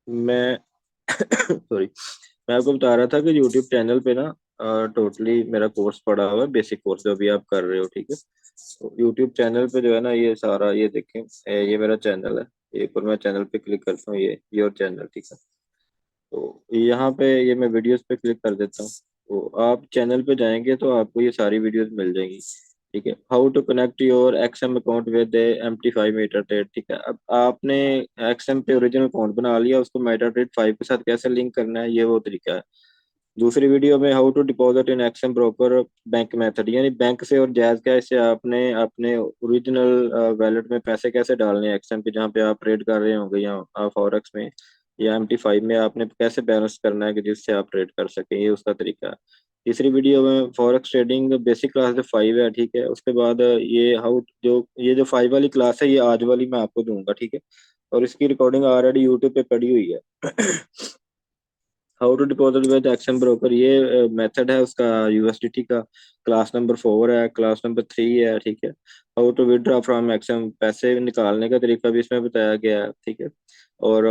मैं सॉरी, मैं आपको बता रहा था कि यूट्यूब चैनल पे ना टोटली मेरा कोर्स पड़ा हुआ है, बेसिक कोर्स जो अभी आप कर रहे हो, ठीक है। तो यूट्यूब चैनल पे जो है ना, ये सारा ये देखें, ये मेरा चैनल है। एक और मैं चैनल पे क्लिक करता हूँ, ये योर चैनल, ठीक है। तो यहाँ पे ये मैं वीडियोस पे क्लिक कर देता हूँ। तो आप चैनल पे जाएंगे तो आपको ये सारी वीडियोस मिल जाएंगी, ठीक है। How to connect your XM account with MT5 MetaTrader, ठीक है। अब आपने एक्सएम पे ओरिजिनल अकाउंट बना लिया, उसको मेटाट्रेड 5 के साथ कैसे लिंक करना है, ये वो तरीका है। दूसरी वीडियो में how to deposit in XM broker bank method, यानी बैंक से और जायज कैसे आपने अपने ओरिजिनल वैलेट में पैसे कैसे डालने हैं एक्सएम पे, जहाँ पे आप ट्रेड कर रहे होंगे, या फॉरेक्स में या MT5 में, आपने कैसे बैलेंस करना है कि जिससे आप ट्रेड कर सकें, ये उसका तरीका है। तीसरी वीडियो में फॉरेक्स ट्रेडिंग बेसिक क्लास जो 5 है, ठीक है। उसके बाद ये हाउ जो ये जो 5 वाली क्लास है, ये आज वाली मैं आपको दूंगा, ठीक है। और इसकी रिकॉर्डिंग ऑलरेडी यूट्यूब पे पड़ी हुई है। How to deposit with action broker, ये मेथड है उसका यूएसडीटी का। क्लास नंबर 4 है, क्लास नंबर 3 है, ठीक है। How to withdraw from action, पैसे निकालने का तरीका भी इसमें बताया गया है, ठीक है। और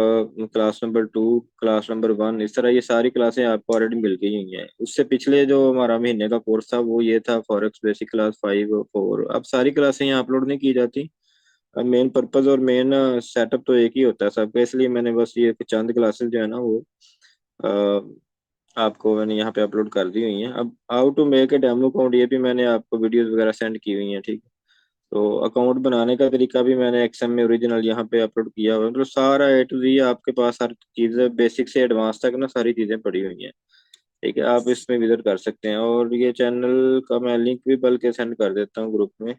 क्लास नंबर 2, क्लास नंबर 1, इस तरह ये सारी क्लासें आपको ऑलरेडी मिल गई हुई हैं। उससे पिछले जो हमारा महीने का कोर्स था, वो ये था फॉरेक्स बेसिक क्लास 5 4। अब सारी क्लासें यहाँ अपलोड नहीं की जाती। अब मेन पर्पज और मेन सेटअप तो एक ही होता है सबका, इसलिए मैंने बस ये चंद क्लासेस जो है ना, वो आपको मैंने यहाँ पे अपलोड कर दी हुई हैं। अब how to make a demo account, ये भी मैंने आपको वीडियोस वगैरह सेंड की हुई हैं, ठीक है। तो अकाउंट बनाने का तरीका भी मैंने एक्सएम में ओरिजिनल यहाँ पे अपलोड किया हुआ है। मतलब सारा A to Z आपके पास हर चीज़ बेसिक से एडवांस तक ना सारी चीज़ें पड़ी हुई हैं, ठीक है। आप इसमें विजिट कर सकते हैं, और ये चैनल का मैं लिंक भी बल्कि सेंड कर देता हूँ ग्रुप में।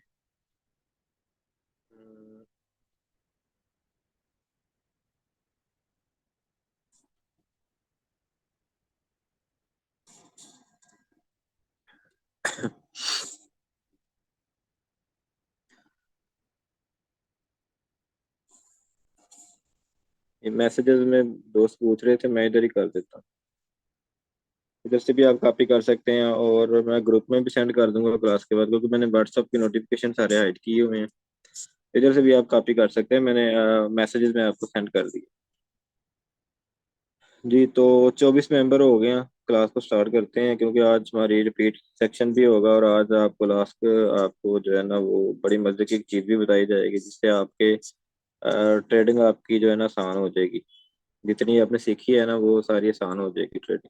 ये मैसेजेस में दोस्त पूछ रहे थे, मैं इधर ही कर देता हूँ। इधर से भी आप कॉपी कर सकते हैं, और मैं ग्रुप में भी सेंड कर दूंगा क्लास के बाद, क्योंकि मैंने व्हाट्सअप की नोटिफिकेशन सारे हाइड किए हुए हैं। इधर से भी आप कॉपी कर सकते हैं, मैंने मैसेजेस में आपको सेंड कर दिए। जी, तो 24 मेंबर हो गए हैं। क्लास को स्टार्ट करते हैं, क्योंकि आज हमारी रिपीट सेक्शन भी होगा, और आज आपको लास्ट आपको जो है ना, वो बड़ी मजे की चीज़ भी बताई जाएगी, जिससे आपके ट्रेडिंग आपकी जो है ना आसान हो जाएगी। जितनी आपने सीखी है ना, वो सारी आसान हो जाएगी ट्रेडिंग।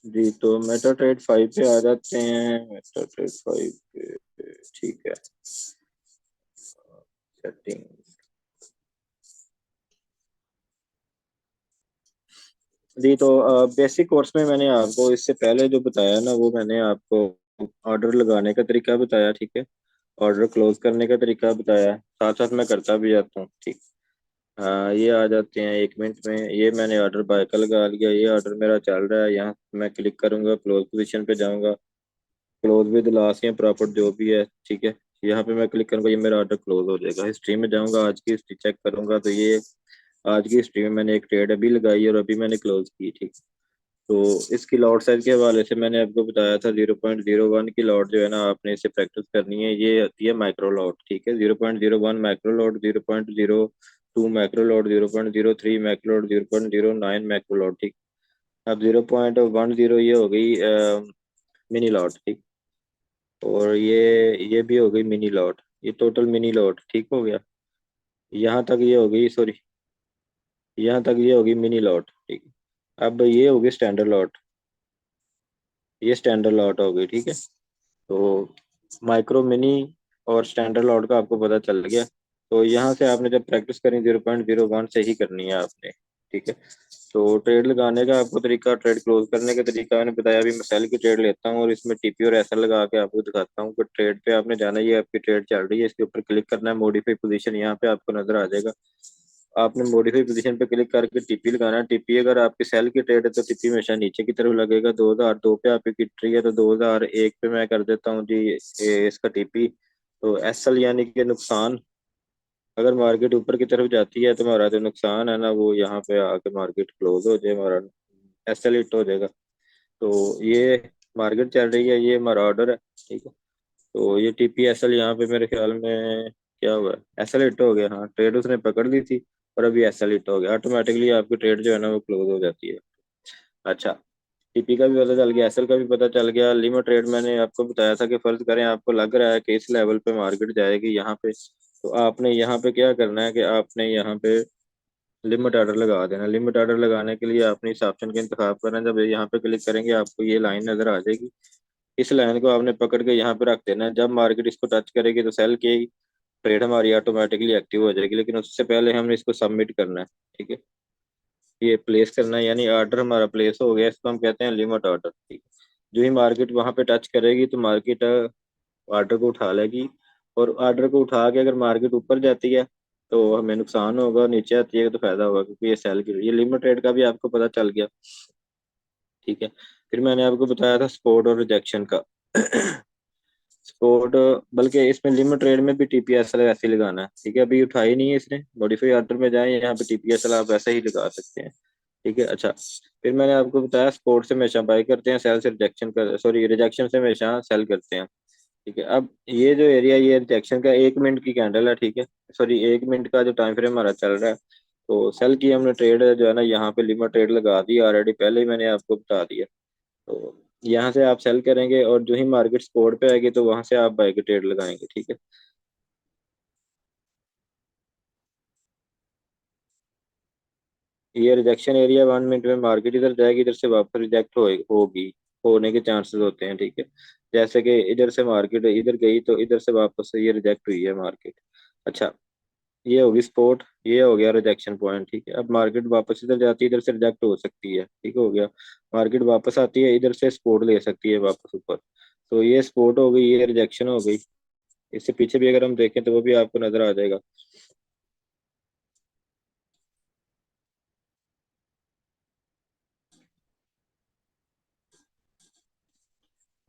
जी, तो मेटा ट्रेड 5 पे आ जाते हैं। मेटा ट्रेड 5 पे, ठीक है। सेटिंग। जी, तो बेसिक कोर्स में मैंने आपको इससे पहले जो बताया ना, वो मैंने आपको ऑर्डर लगाने का तरीका बताया, ठीक है। ऑर्डर क्लोज करने का तरीका बताया, साथ साथ मैं करता भी जाता हूँ, ठीक। हाँ, ये आ जाते हैं 1 मिनट में। ये मैंने ऑर्डर बाय का लगा लिया, ये ऑर्डर मेरा चल रहा है। यहाँ मैं क्लिक करूंगा, क्लोज पोजीशन पे जाऊंगा, क्लोज विद लॉस या प्रॉफिट जो भी है, ठीक है। यहाँ पे मैं क्लिक करूंगा, ये मेरा ऑर्डर क्लोज हो जाएगा। हिस्ट्री में जाऊंगा, आज की हिस्ट्री चेक करूंगा, तो ये आज की हिस्ट्री में मैंने एक ट्रेड अभी लगाई और अभी मैंने क्लोज की, ठीक। तो इसकी लॉट साइज के हवाले से मैंने आपको बताया था, 0.01 की लॉट जो है ना, आपने इसे प्रैक्टिस करनी है। ये आती है माइक्रो लॉट, ठीक है। 0.01 micro lot, 0.02 micro lot, 0.03 micro lot, 0.09 micro lot, ठीक। अब 0.10 ये हो गई मिनी लॉट, ठीक। और ये भी हो गई मिनी लॉट, ये टोटल मिनी लॉट, ठीक हो गया। यहाँ तक ये हो गई, सॉरी, यहाँ तक ये होगी मिनी लॉट, ठीक। अब ये होगी स्टैंडर्ड लॉट, ये स्टैंडर्ड लॉट हो गई, ठीक है। तो माइक्रो मिनी और स्टैंडर्ड लॉट का आपको पता चल गया। तो यहाँ से आपने जब प्रैक्टिस करनी, 0.01 से ही करनी है आपने, ठीक है। तो ट्रेड लगाने का आपको तरीका, ट्रेड क्लोज करने का तरीका मैंने बताया। अभी मैं सेल की ट्रेड लेता हूँ, और इसमें टीपी और एसएल लगा के आपको दिखाता हूँ कि ट्रेड पे आपने जाना है। ये आपकी ट्रेड चल रही है, इसके ऊपर क्लिक करना है, मॉडिफाई पोजीशन, यहाँ पे आपको नजर आ जाएगा। आपने मॉडिफाई पोजीशन पे क्लिक करके टीपी लगाना है। टीपी अगर आपकी सेल की ट्रेड है तो टीपी हमेशा नीचे की तरफ लगेगा। 2002 पे आपकी किट रही है तो 2001 पे मैं कर देता हूँ जी इसका टीपी। तो एसएल यानी कि नुकसान। अगर मार्केट ऊपर की तरफ जाती है तो हमारा जो नुकसान है ना वो यहाँ पे आके मार्केट क्लोज हो जाए, हमारा एसएल हिट हो जाएगा। तो ये मार्केट चल रही है, ये हमारा ऑर्डर है, ठीक है। तो ये टीपीएसएल यहाँ पे मेरे ख्याल में क्या हुआ है, एसएल हिट हो गया। हाँ, ट्रेड उसने पकड़ ली थी और अभी एसएल हिट हो गया, ऑटोमेटिकली आपकी ट्रेड जो है ना वो क्लोज हो जाती है। अच्छा, टीपी का भी पता चल गया, एसएल का भी पता चल गया। लिमिट ट्रेड मैंने आपको बताया था कि फर्ज करें आपको लग रहा है कि इस लेवल पे मार्केट जाएगी यहाँ पे, तो आपने यहाँ पे क्या करना है कि आपने यहाँ पे लिमिट ऑर्डर लगा देना। लिमिट ऑर्डर लगाने के लिए आपने इस ऑप्शन का इंतखाब करना है। जब यहाँ पे क्लिक करेंगे आपको ये लाइन नजर आ जाएगी। इस लाइन को आपने पकड़ के यहाँ पे रख देना है। जब मार्केट इसको टच करेगी तो सेल की ट्रेड हमारी ऑटोमेटिकली एक्टिव हो जाएगी, लेकिन उससे पहले हमने इसको सबमिट करना है, ठीक है। ये प्लेस करना है, यानी ऑर्डर हमारा प्लेस हो गया, इसको हम कहते हैं लिमिट ऑर्डर, ठीक है। जो ही मार्केट वहां पे टच करेगी तो मार्केट ऑर्डर को उठा लेगी। और ऑर्डर को उठा के अगर मार्केट ऊपर जाती है तो हमें नुकसान होगा, नीचे आती है तो फायदा होगा, क्योंकि ये सेल की ये लिमिट ट्रेड का भी आपको पता चल गया, ठीक है। फिर मैंने आपको बताया था सपोर्ट और रिजेक्शन का। सपोर्ट, बल्कि इसमें लिमिट ट्रेड में भी टीपीएसएल ऐसे ही लगाना है, ठीक है। अभी उठाई नहीं है इसने, मॉडिफाई ऑर्डर में जाए, यहाँ पे टीपीएसएल आप ऐसे ही लगा सकते हैं, ठीक है। अच्छा, फिर मैंने आपको बताया सपोर्ट से हमेशा बाई करते हैं, सेल से रिजेक्शन कर, सॉरी रिजेक्शन से हमेशा सेल करते हैं, ठीक है। अब ये जो एरिया, ये रिजेक्शन का 1 मिनट की कैंडल है, ठीक है। सॉरी 1 मिनट का जो टाइम फ्रेम हमारा चल रहा है। तो सेल की हमने ट्रेड जो है ना यहाँ पे लिमिट ट्रेड लगा दी ऑलरेडी, पहले ही मैंने आपको बता दिया। तो यहाँ से आप सेल करेंगे और जो ही मार्केट सपोर्ट पे आएगी तो वहां से आप बाई की ट्रेड लगाएंगे, ठीक है। ये रिजेक्शन एरिया 1 मिनट में मार्केट इधर जाएगी, इधर से वापस रिजेक्ट होगी, होने के चांसेस होते हैं, ठीक है। जैसे कि इधर से मार्केट इधर गई तो इधर से वापस से ये रिजेक्ट हुई है मार्केट। अच्छा, ये होगी सपोर्ट, ये हो गया रिजेक्शन पॉइंट, ठीक है। अब मार्केट वापस इधर जाती है, इधर से रिजेक्ट हो सकती है, ठीक हो गया। मार्केट वापस आती है, इधर से सपोर्ट ले सकती है वापस ऊपर। तो ये सपोर्ट हो गई, ये रिजेक्शन हो गई। इससे पीछे भी अगर हम देखें तो वो भी आपको नजर आ जाएगा,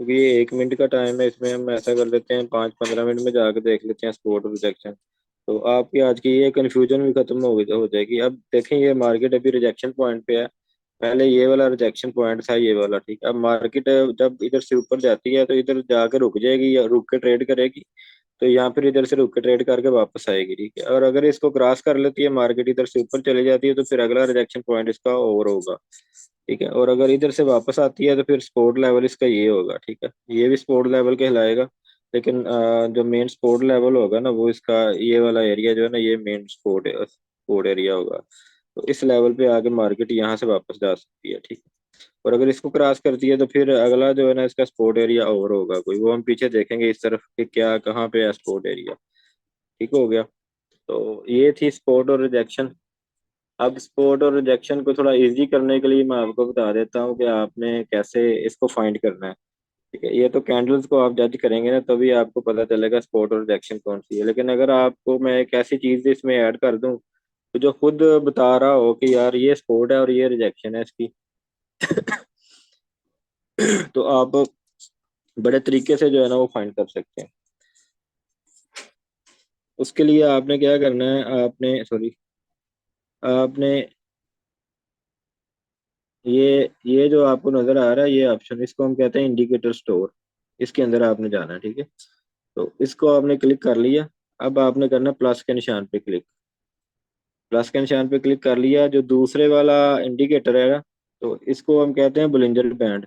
क्योंकि ये 1 मिनट का टाइम है। इसमें हम ऐसा कर लेते हैं 5-15 मिनट में जाकर देख लेते हैं सपोर्ट और रिजेक्शन। तो आपकी आज की ये कन्फ्यूजन भी खत्म हो जाएगी। अब देखें, ये मार्केट अभी रिजेक्शन पॉइंट पे है। पहले ये वाला रिजेक्शन पॉइंट था, ये वाला, ठीक है। अब मार्केट जब इधर से ऊपर जाती है तो इधर जाकर रुक जाएगी या रुक के ट्रेड करेगी। तो यहाँ फिर इधर से रुक के ट्रेड करके वापस आएगी, ठीक है। और अगर इसको क्रॉस कर लेती है मार्केट, इधर से ऊपर चली जाती है, तो फिर अगला रिजेक्शन पॉइंट इसका ओवर होगा, ठीक है। और अगर इधर से वापस आती है तो फिर स्पोर्ट लेवल इसका ये होगा, ठीक है। ये भी स्पोर्ट लेवल कहलाएगा, लेकिन जो मेन स्पोर्ट लेवल होगा ना वो इसका ये वाला एरिया जो है ना, ये मेन स्पोर्ट स्पोर्ट एरिया होगा। तो इस लेवल पे आगे मार्केट यहाँ से वापस जा सकती है, ठीक है। और अगर इसको क्रॉस करती है तो फिर अगला जो है ना इसका स्पोर्ट एरिया ओवर होगा कोई, वो हम पीछे देखेंगे इस तरफ कि क्या कहाँ पे है स्पोर्ट एरिया, ठीक हो गया। तो ये थी स्पोर्ट और रिजेक्शन। अब स्पोर्ट और रिजेक्शन को थोड़ा इजी करने के लिए मैं आपको बता देता हूँ कि आपने कैसे इसको फाइंड करना है, ठीक है। ये तो कैंडल्स को आप जज करेंगे ना तभी आपको पता चलेगा स्पोर्ट और रिजेक्शन कौन सी है। लेकिन अगर आपको मैं एक ऐसी चीज इसमें ऐड कर दूं तो जो खुद बता रहा हो कि यार ये स्पोर्ट है और ये रिजेक्शन है इसकी, तो आप बड़े तरीके से जो है ना वो फाइंड कर सकते हैं। उसके लिए आपने क्या करना है, आपने सॉरी आपने ये जो आपको नजर आ रहा है ये ऑप्शन, इसको हम कहते हैं इंडिकेटर स्टोर। इसके अंदर आपने जाना है, ठीक है। तो इसको आपने क्लिक कर लिया। अब आपने करना प्लस के निशान पे क्लिक। प्लस के निशान पे क्लिक कर लिया, जो दूसरे वाला इंडिकेटर है ना, तो इसको हम कहते हैं बुलिंजर बैंड,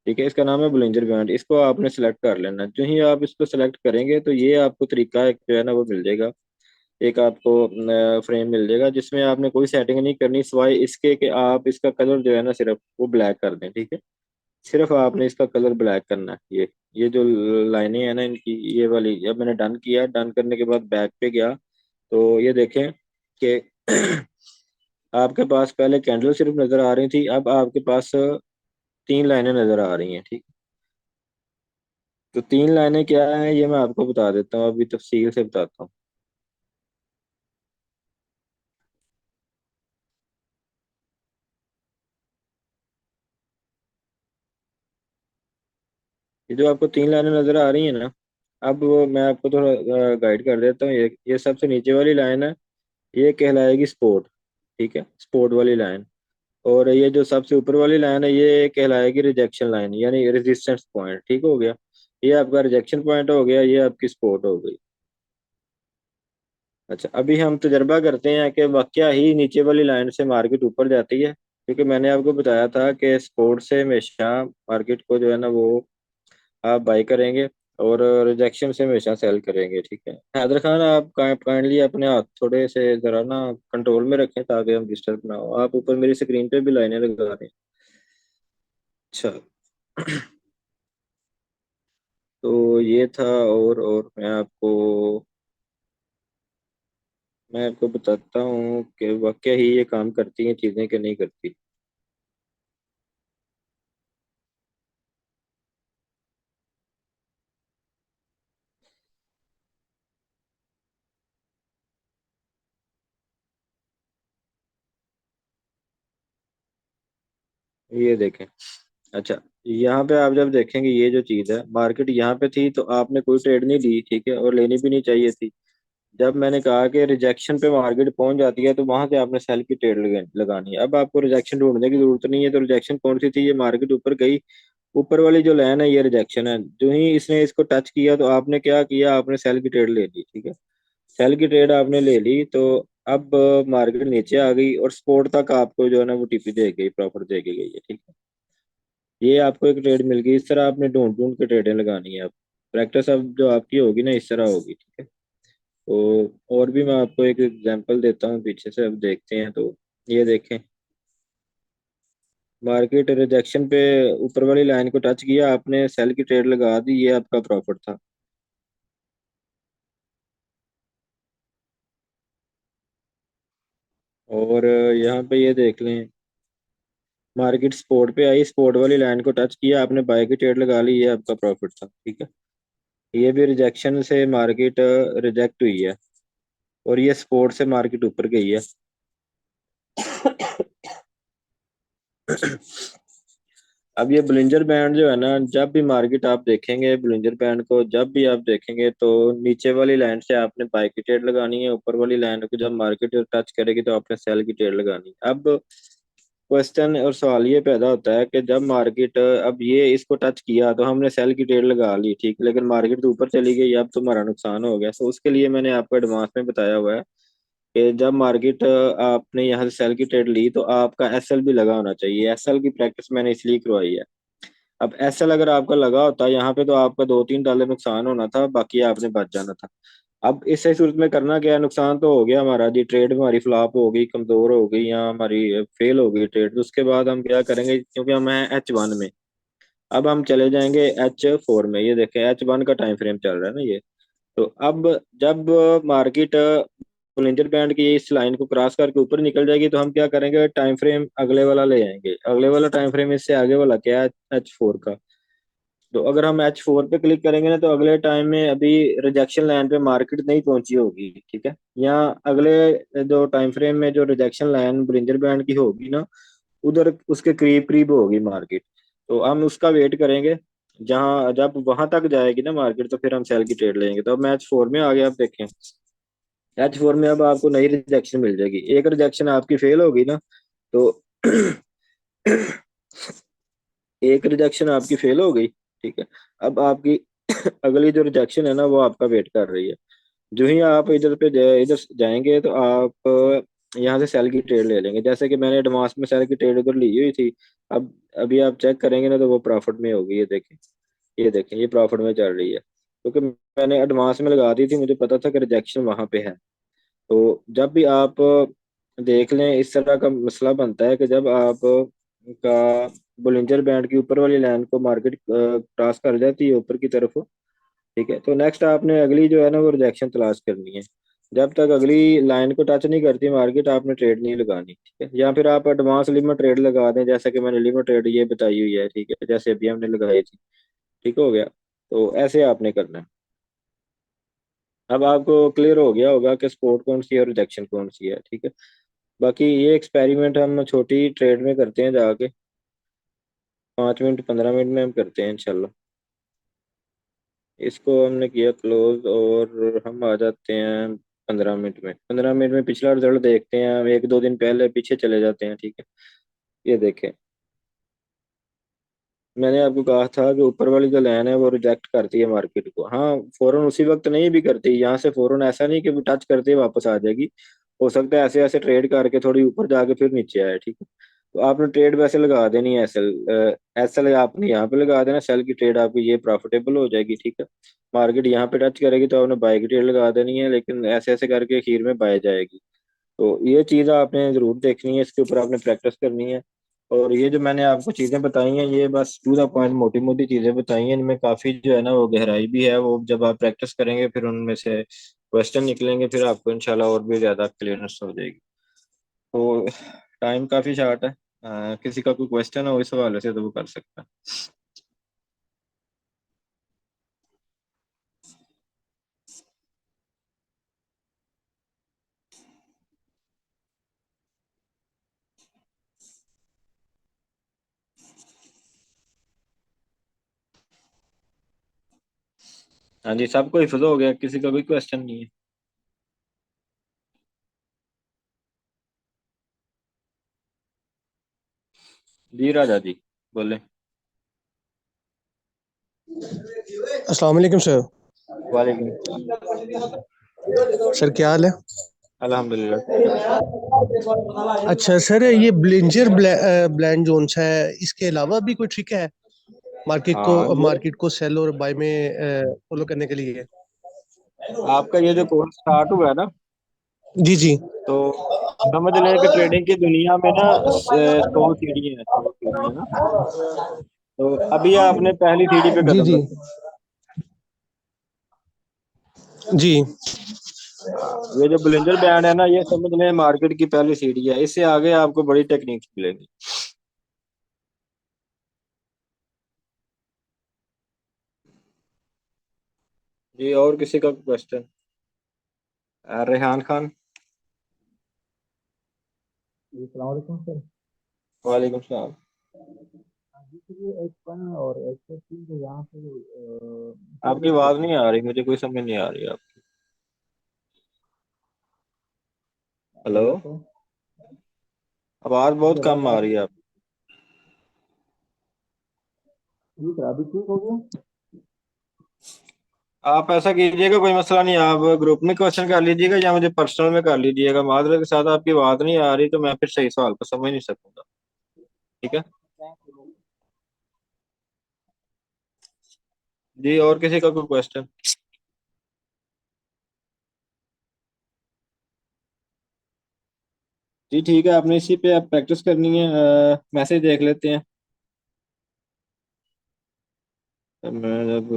ठीक है। इसका नाम है बुलिंजर बैंड। इसको आपने सेलेक्ट कर लेना। जो ही आप इसको सेलेक्ट करेंगे तो ये आपको तरीका एक जो है ना वो मिल जाएगा। एक आपको फ्रेम मिल जाएगा जिसमें आपने कोई सेटिंग नहीं करनी सिवाय इसके कि आप इसका कलर जो है ना सिर्फ वो ब्लैक कर दें, ठीक है। सिर्फ आपने इसका कलर ब्लैक करना है। ये जो लाइनें हैं ना इनकी, ये वाली, जब मैंने डन किया, डन करने के बाद बैक पे गया तो ये देखें कि आपके पास पहले कैंडल सिर्फ नजर आ रही थी, अब आपके पास 3 लाइनें नजर आ रही हैं, ठीक। तो 3 लाइनें क्या है ये मैं आपको बता देता हूँ, अभी तफसील से बताता हूँ। ये जो आपको तीन लाइनें नजर आ रही है ना, अब वो मैं आपको थोड़ा गाइड कर देता हूँ। ये सबसे नीचे वाली लाइन है, ये कहलाएगी स्पोर्ट। ठीक है, स्पोर्ट वाली लाइन। और ये जो सबसे ऊपर वाली लाइन है, ये कहलाएगी रिजेक्शन लाइन, यानी रेजिस्टेंस पॉइंट। ठीक हो गया, ये आपका रिजेक्शन पॉइंट हो गया, ये आपकी सपोर्ट हो गई। अच्छा, अभी हम तजर्बा करते हैं कि वाकया ही नीचे वाली लाइन से मार्केट ऊपर जाती है, क्योंकि मैंने आपको बताया था कि सपोर्ट से हमेशा मार्केट को जो है ना वो आप बाई करेंगे, और रिजेक्शन से हमेशा सेल करेंगे। ठीक है, हैदर खान आप काइंडली अपने हाथ थोड़े से जरा ना कंट्रोल में रखें, ताकि हम डिस्टर्ब ना हो। आप ऊपर मेरी स्क्रीन पे भी लाइनें लगा रहे हैं। अच्छा। तो ये था। और मैं आपको बताता हूँ कि वाकया ही ये काम करती हैं चीजें कि नहीं करती। ये देखें। अच्छा, यहाँ पे आप जब देखेंगे ये जो चीज है, मार्केट यहाँ पे थी तो आपने कोई ट्रेड नहीं ली, ठीक है, और लेनी भी नहीं चाहिए थी। जब मैंने कहा कि रिजेक्शन पे मार्केट पहुंच जाती है, तो वहां से आपने सेल की ट्रेड लगानी है। अब आपको रिजेक्शन ढूंढने की जरूरत नहीं है। तो रिजेक्शन कौन सी थी? ये मार्केट ऊपर गई, ऊपर वाली जो लाइन है ये रिजेक्शन है। जो ही इसने इसको टच किया तो आपने क्या किया, आपने सेल की ट्रेड ले ली। ठीक है, सेल की ट्रेड आपने ले ली, तो अब मार्केट नीचे आ गई और सपोर्ट तक आपको जो है ना वो टीपी दे गई, प्रॉफिट दे के गई है। ठीक है, ये आपको एक ट्रेड मिल गई। इस तरह आपने ढूंढ ढूंढ के ट्रेडें लगानी है। अब प्रैक्टिस अब जो आपकी होगी ना, इस तरह होगी। ठीक है, तो और भी मैं आपको एक एग्जांपल देता हूँ पीछे से, अब देखते हैं। तो ये देखें, मार्केट रिजेक्शन पे ऊपर वाली लाइन को टच किया, आपने सेल की ट्रेड लगा दी, ये आपका प्रॉफिट था। और यहाँ पे ये देख लें, मार्केट सपोर्ट पे आई, सपोर्ट वाली लाइन को टच किया, आपने बाय की ट्रेड लगा ली, ये आपका प्रॉफिट था। ठीक है, ये भी रिजेक्शन से मार्केट रिजेक्ट हुई है, और ये सपोर्ट से मार्केट ऊपर गई है। अब ये बुलिंजर बैंड जो है ना, जब भी मार्केट आप देखेंगे बुलिंजर बैंड को, जब भी आप देखेंगे तो नीचे वाली लाइन से आपने बाय की ट्रेड लगानी है, ऊपर वाली लाइन को जब मार्केट टच करेगी तो आपने सेल की ट्रेड लगानी है। अब क्वेश्चन और सवाल ये पैदा होता है कि जब मार्केट अब ये इसको टच किया तो हमने सेल की ट्रेड लगा ली, ठीक, लेकिन मार्केट तो ऊपर चली गई, अब तुम्हारा नुकसान हो गया। तो उसके लिए मैंने आपको एडवांस में बताया हुआ है कि जब मार्केट आपने यहाँ से सेल की ट्रेड ली तो आपका एसएल भी लगा होना चाहिए। एसएल की प्रैक्टिस मैंने इसलिए करवाई है। अब एसएल अगर आपका लगा होता यहाँ पे, तो आपका $2-3 नुकसान होना था, बाकी आपने बच जाना था। अब इस सही सूरत में करना क्या है, नुकसान तो हो गया हमारा जी, ट्रेड हमारी फ्लॉप हो गई, कमजोर हो गई, या हमारी फेल हो गई ट्रेड। तो उसके बाद हम क्या करेंगे, क्योंकि हम हैं H1 में, अब हम चले जाएंगे H4 में। ये देखें, H1 का टाइम फ्रेम चल रहा है ना ये। तो अब जब मार्केट बोलिंजर बैंड की इस लाइन को क्रॉस करके ऊपर निकल जाएगी, तो हम क्या करेंगे, टाइम फ्रेम अगले वाला ले आएंगे। अगले वाला टाइम फ्रेम इससे आगे वाला क्या है, H4 का। तो अगर हम H4 पे क्लिक करेंगे ना, तो अगले टाइम में अभी रिजेक्शन लाइन पे मार्केट नहीं पहुंची होगी। ठीक है, यहाँ अगले जो टाइम फ्रेम में जो रिजेक्शन लाइन ब्रिंजर बैंड की होगी ना, उधर उसके करीब करीब होगी मार्केट। तो हम उसका वेट करेंगे, जहाँ जब वहां तक जाएगी ना मार्केट, तो फिर हम सेल की ट्रेड लेंगे। तो अब मैं H4 में आ गया। आप देखें, H4 में अब आपको नई रिजेक्शन मिल जाएगी। एक रिजेक्शन आपकी फेल होगी ना, तो एक रिजेक्शन आपकी फेल हो गई। ठीक है, अब आपकी अगली जो रिजेक्शन है ना, वो आपका वेट कर रही है। जो ही आप इधर जाएंगे, तो आप यहाँ से सेल की ट्रेड ले लेंगे। जैसे कि मैंने एडवांस में सेल की ट्रेड उधर ली हुई थी। अब अभी आप चेक करेंगे ना, तो वो प्रॉफिट में होगी। ये देखें, ये देखें, ये प्रॉफिट में चल रही है, क्योंकि मैंने एडवांस में लगा दी थी, मुझे पता था कि रिजेक्शन वहां पे है। तो जब भी आप देख लें, इस तरह का मसला बनता है कि जब आप का बुलिंजर बैंड की ऊपर वाली लाइन को मार्केट क्रॉस कर जाती है ऊपर की तरफ, ठीक है, तो नेक्स्ट आपने अगली जो है ना वो रिजेक्शन तलाश करनी है। जब तक अगली लाइन को टच नहीं करती मार्केट, आपने ट्रेड नहीं लगानी। ठीक है, या फिर आप एडवांस लिमिट ट्रेड लगा दें, जैसे कि मैंने लिमिट ट्रेड ये बताई हुई है। ठीक है, जैसे अभी हमने लगाई थी। ठीक हो गया, तो ऐसे आपने करना है। अब आपको क्लियर हो गया होगा कि स्पोर्ट कौन सी है और रिजेक्शन कौन सी है। ठीक है, बाकी ये एक्सपेरिमेंट हम छोटी ट्रेड में करते हैं जाके, 5 मिनट 15 मिनट में हम करते हैं इंशाल्लाह। इसको हमने किया क्लोज और हम आ जाते हैं 15 मिनट में। 15 मिनट में पिछला रिजल्ट देखते हैं, हम एक दो दिन पहले पीछे चले जाते हैं, ठीक है। ये देखें, मैंने आपको कहा था कि ऊपर वाली जो लाइन है वो रिजेक्ट करती है मार्केट को। हाँ, फौरन उसी वक्त नहीं भी करती, यहाँ से फौरन ऐसा नहीं कि वो टच करते ही वापस आ जाएगी। हो सकता है ऐसे ऐसे ट्रेड करके थोड़ी ऊपर जाके फिर नीचे आए, ठीक है। तो आपने ट्रेड वैसे लगा देनी है एसएल। एसएल आपने यहाँ पे लगा देना, सेल की ट्रेड आपकी ये प्रॉफिटेबल हो जाएगी, ठीक है। मार्केट यहाँ पे टच करेगी तो आपने बाय की ट्रेड लगा देनी है, लेकिन ऐसे ऐसे करके अखीर में बाय जाएगी। तो ये चीज़ आपने जरूर देखनी है, इसके ऊपर आपने प्रैक्टिस करनी है। और ये जो मैंने आपको चीज़ें बताई हैं, ये बस टू द पॉइंट मोटी मोटी चीज़ें बताई हैं, इनमें काफ़ी जो है ना वो गहराई भी है। वो जब आप प्रैक्टिस करेंगे फिर उनमें से क्वेश्चन निकलेंगे, फिर आपको इंशाल्लाह और भी ज़्यादा क्लियरनेस हो जाएगी। तो टाइम काफ़ी शॉर्ट है। किसी का कोई क्वेश्चन हो इस हवाले से तो वो कर सकता है। हाँ जी, सबको हिफ्ज हो गया, किसी का कोई क्वेश्चन नहीं है। जी राजा जी, बोले। अस्सलाम वालेकुम सर। वालेकुम सलाम। सर क्या हाल है? अल्हम्दुलिल्लाह ठीक है। अच्छा सर, ये ब्लिंजर ब्लैंड जोन सा है, इसके अलावा भी कोई ट्रिक है हाँ, ये मार्केट को सेल और बाय में फॉलो करने के लिए? आपका ये जो कोर्स स्टार्ट हुआ है ना, जी जी। तो समझ लें कि ट्रेडिंग की दुनिया में ना 100 सीढ़ी है, 100 सीढ़ी है ना। तो अभी आपने पहली सीढ़ी पे जी कदम जी। रखा। जी ये जो बुलिंजर बैंड है ना, ये समझ लें मार्केट की पहली सीढ़ी है, इससे आगे आपको बड़ी टेक्निक्स मिलेगी। जी, और किसी का क्वेश्चन? रेहान खान। जी सलाम वालेकुम सर। वालेकुम सलाम। हाँ जी सर, ये H1 और H2 जो यहाँ से आपकी जनरेट आवाज होते नहीं हैं। आ रही, मुझे कोई समझ नहीं आ रही आपकी। हेलो। Hello sir. आवाज जी बहुत आवाज़ कम आ आ रही रही है? है आपकी। जी सर, अभी ठीक हो गया? आप ऐसा कीजिएगा, कोई मसला नहीं, आप ग्रुप में क्वेश्चन कर लीजिएगा या मुझे पर्सनल में कर लीजिएगा। माधुरी के साथ आपकी बात नहीं आ रही तो मैं फिर सही सवाल को समझ नहीं सकूंगा, ठीक है। जी, और किसी का कोई क्वेश्चन? जी ठीक है, आपने इसी पे आप प्रैक्टिस करनी है। मैसेज देख लेते हैं। मैं जब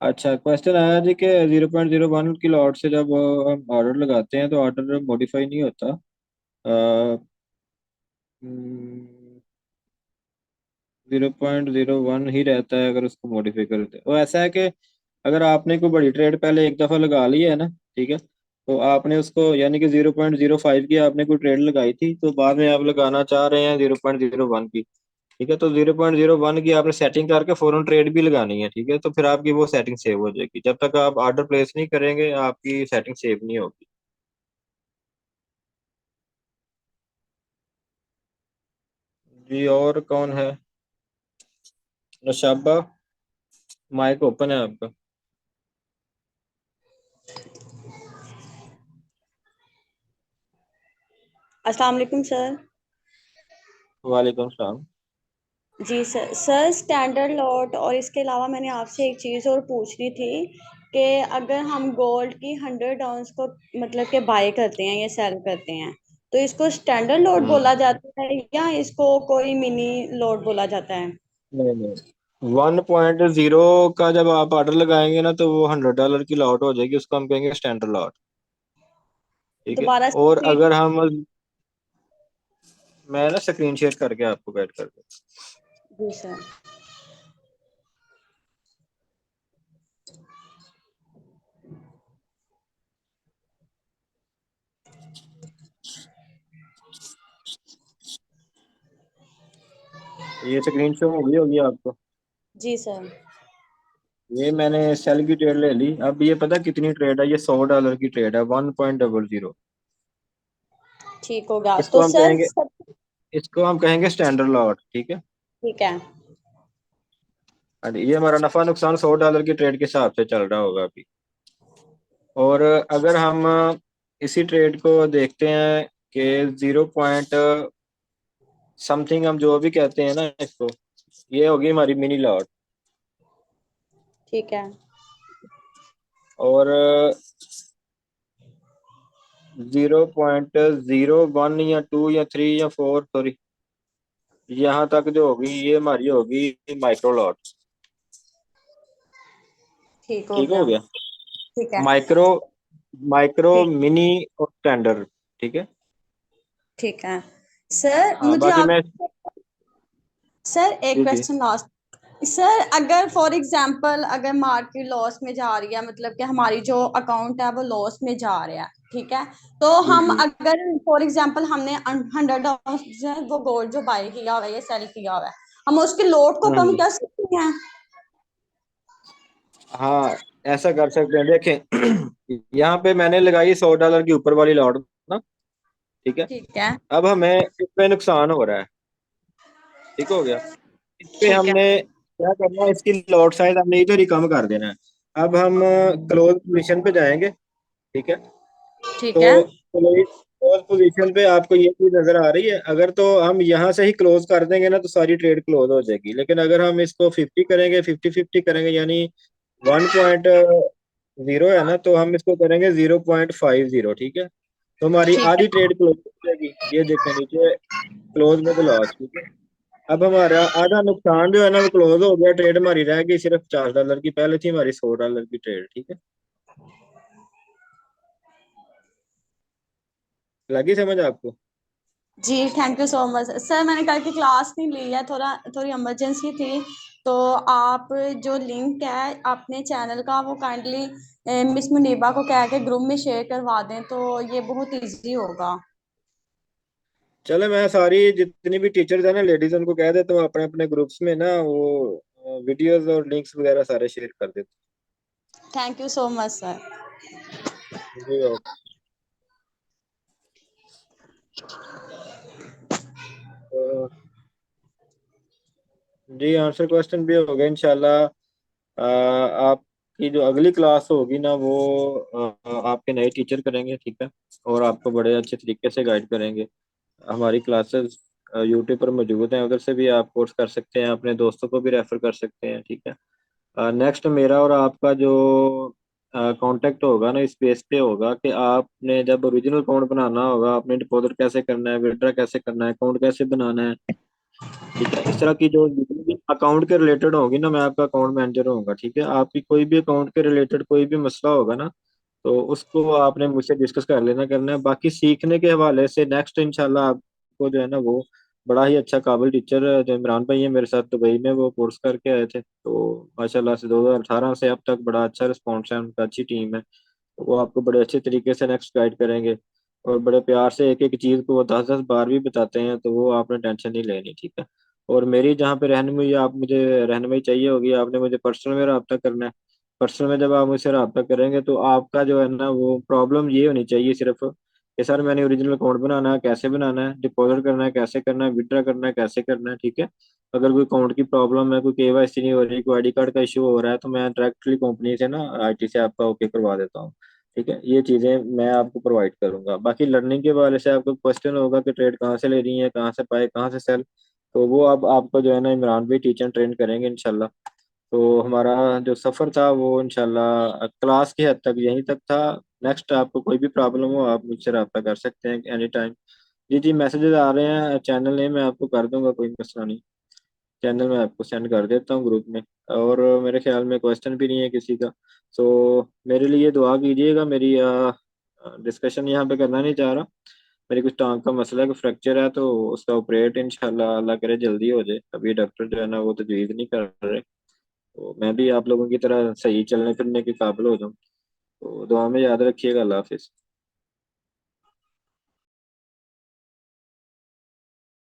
अच्छा, क्वेश्चन आया जी कि 0.01 की लॉट से जब हम ऑर्डर लगाते हैं तो ऑर्डर मॉडिफाई नहीं होता। 0.01 ही रहता है अगर उसको मॉडिफाई करते हैं। वो ऐसा है कि अगर आपने कोई बड़ी ट्रेड पहले एक दफ़ा लगा ली है ना, ठीक है, तो आपने उसको यानी कि 0.05 की आपने कोई ट्रेड लगाई थी, तो बाद में आप लगाना चाह रहे हैं 0.01 की, ठीक है। तो 0.01 की आपने सेटिंग करके फौरन ट्रेड भी लगानी है, ठीक है। तो फिर आपकी वो सेटिंग सेव हो जाएगी, जब तक आप ऑर्डर प्लेस नहीं करेंगे आपकी सेटिंग सेव नहीं होगी। जी, और कौन है? नशाबा, माइक ओपन है आपका। अस्सलाम वालेकुम सर। वालेकुम सलाम। जी सर, स्टैंडर्ड लॉट और इसके अलावा मैंने आपसे एक चीज़ और पूछनी थी कि अगर हम गोल्ड की 100 आउंस को मतलब के बाय करते हैं या सेल करते हैं, तो इसको स्टैंडर्ड लॉट हम्म। बोला जाता है या इसको कोई मिनी लॉट बोला जाता है? नहीं नहीं, 1.0 का जब आप ऑर्डर लगाएंगे ना तो वो $100 की लॉट हो जाएगी, उसको हम कहेंगे स्टैंडर्ड लॉट, ठीक है। दोबारा से और repeat- अगर हम, मैं ना स्क्रीन शेयर करके आपको गाइड करके। जी सर। ये स्क्रीन शॉट हो गई होगी आपको। जी सर। ये मैंने सेल की ट्रेड ले ली। अब ये पता कितनी ट्रेड है? ये $100 की ट्रेड है, 1.00। ठीक हो गया इसको तो हम सर कहेंगे, इसको हम कहेंगे स्टैंडर्ड लॉट, ठीक है। ठीक है। और ये हमारा नफा नुकसान $100 की ट्रेड के हिसाब से चल रहा होगा अभी। और अगर हम इसी ट्रेड को देखते हैं कि 0 पॉइंट समथिंग, हम जो भी कहते हैं ना इसको, ये होगी हमारी मिनी लॉट। ठीक है। और 0.01 या 2 या 3 या 4, सॉरी, यहाँ तक जो होगी ये हमारी होगी माइक्रो लॉट। ठीक हो ठीक हो गया। गया। ठीक है। माइक्रो, माइक्रो ठीक। मिनी और स्टैंडर्ड, ठीक है। ठीक है सर, हाँ मुझे बाकी आप मैं, सर एक जी जी। Question last. सर अगर फॉर एग्जांपल अगर मार्केट लॉस में जा रही है, मतलब कि हमारी जो अकाउंट है वो लॉस में जा रहा है, ठीक है, तो जी हम जी। अगर फॉर एग्जांपल हमने 100 वो गोल्ड जो बाय किया हुआ है या सेल किया हुआ है, हम उसके लोड को कम हम्म। कर सकते हैं? हाँ ऐसा कर सकते हैं, देखें यहाँ पे मैंने लगाई $100 की ऊपर वाली लॉट ना, ठीक है। ठीक है। अब हमें इस पे नुकसान हो रहा है, ठीक हो गया। इस पे ठीक है। हमने क्या करना है, इसकी लॉट साइज हमने इधर ही कम कर देना है। अब हम क्लोज पोजीशन पे जाएंगे, ठीक है। ठीक है। तो क्लोज पोजीशन पे आपको ये चीज नजर आ रही है? अगर तो हम यहाँ से ही क्लोज कर देंगे ना तो सारी ट्रेड क्लोज हो जाएगी, लेकिन अगर हम इसको 50 करेंगे, 50-50 करेंगे, यानी 1.0 है ना, तो हम इसको करेंगे 0.50, ठीक है। तो हमारी ठीक आधी है। ट्रेड क्लोज हो जाएगी, ये देखें नीचे, क्लोज में लॉस, ठीक है। अब हमारा आधा नुकसान जो है ना वो क्लोज हो गया, ट्रेड हमारी रह गई सिर्फ $4 की, पहले थी हमारी $100 की ट्रेड, ठीक है। लगी समझ आपको? जी thank you so much sir, मैंने कल की क्लास नहीं ली है, थोड़ा थोड़ी इमरजेंसी थी। तो आप जो लिंक है अपने चैनल का वो काइंडली मिस मुनीबा को कह के ग्रुप में शेयर करवा दें तो ये बहुत इजी होगा। चलो मैं सारी जितनी भी टीचर्स है ना लेडीज, उनको कह देता हूँ अपने अपने ग्रुप्स में ना वो वीडियोस और लिंक्स वगैरह सारे शेयर कर देते thank you so much sir. हैं जी। तो जी आंसर क्वेश्चन भी हो गए इंशाल्लाह। आपकी जो अगली क्लास होगी ना वो आपके नए टीचर करेंगे, ठीक है। और आपको बड़े अच्छे तरीके से गाइड करेंगे। हमारी क्लासेस यूट्यूब पर मौजूद हैं, उधर से भी आप कोर्स कर सकते हैं, अपने दोस्तों को भी रेफर कर सकते हैं, ठीक है। नेक्स्ट मेरा और आपका जो कांटेक्ट होगा ना इस बेस पे होगा कि आपने जब ओरिजिनल अकाउंट बनाना होगा, आपने डिपॉजिट कैसे करना है, विड्रा कैसे करना है, अकाउंट कैसे बनाना है, ठीक है। इस तरह की जो जितनी भी अकाउंट के रिलेटेड होगी ना, मैं आपका अकाउंट मैनेजर होऊंगा, ठीक है। आपकी कोई भी अकाउंट के रिलेटेड कोई भी मसला होगा ना, तो उसको आपने मुझसे डिस्कस कर लेना करना है। बाकी सीखने के हवाले से नेक्स्ट इंशाल्लाह आपको जो है ना वो बड़ा ही अच्छा काबिल टीचर जो इमरान भाई है मेरे साथ दुबई में, वो कोर्स करके आए थे, तो माशाल्लाह से 2018 से अब तक बड़ा अच्छा रिस्पॉन्स है उनका, अच्छी टीम है। तो वो आपको बड़े अच्छे तरीके से नेक्स्ट गाइड करेंगे, और बड़े प्यार से एक एक चीज़ को वो 10-10 बार भी बताते हैं, तो वो आपने टेंशन नहीं लेनी, ठीक है। और मेरी जहाँ पे रहनुमाई, आप मुझे रहनुमाई चाहिए होगी, आपने मुझे पर्सनल में रब्ता करना है। पर्सनल में जब आप मुझसे रब्ता करेंगे तो आपका जो है ना वो प्रॉब्लम ये होनी चाहिए सिर्फ कि सर मैंने ओरिजिनल अकाउंट बनाना है, कैसे बनाना है, डिपॉजिट करना है कैसे करना है, विड्रा करना है कैसे करना है, ठीक है। अगर कोई अकाउंट की प्रॉब्लम है, कोई केवाईसी नहीं हो रही, कोई आईडी कार्ड का इशू हो रहा है, तो मैं डायरेक्टली कंपनी से ना आईटी से आपका ओके करवा देता हूँ, ठीक है। ये चीज़ें मैं आपको प्रोवाइड करूंगा। बाकी लर्निंग के हवाले से आपको क्वेश्चन होगा कि ट्रेड कहाँ से ले रही है, कहाँ से पाए, कहाँ से सेल, तो वो अब आपको जो है ना इमरान भाई टीचर ट्रेन करेंगे इंशाल्लाह। तो हमारा जो सफ़र था वो इंशाल्लाह क्लास की हद तक यहीं तक था। नेक्स्ट आपको कोई भी प्रॉब्लम हो आप मुझसे रब्ता कर सकते हैं एनी टाइम। जी जी, मैसेजेस आ रहे हैं, चैनल नेम मैं आपको कर दूंगा, कोई मसला नहीं। चैनल मैं आपको सेंड कर देता हूँ ग्रुप में। और मेरे ख्याल में क्वेश्चन भी नहीं है किसी का, तो मेरे लिए दुआ कीजिएगा। मेरी डिस्कशन यहाँ पे करना नहीं चाह रहा। मेरी कुछ टांग का मसला है कि फ्रैक्चर है, तो उसका ऑपरेट इंशाल्लाह अल्लाह करे जल्दी हो जाए। अभी डॉक्टर जो है ना वो तजवीज़ नहीं कर रहे, तो मैं भी आप लोगों की तरह सही चलने फिरने के काबिल हो जाऊँ। तो दुआ में याद रखिएगा। अल्लाह हाफिज़।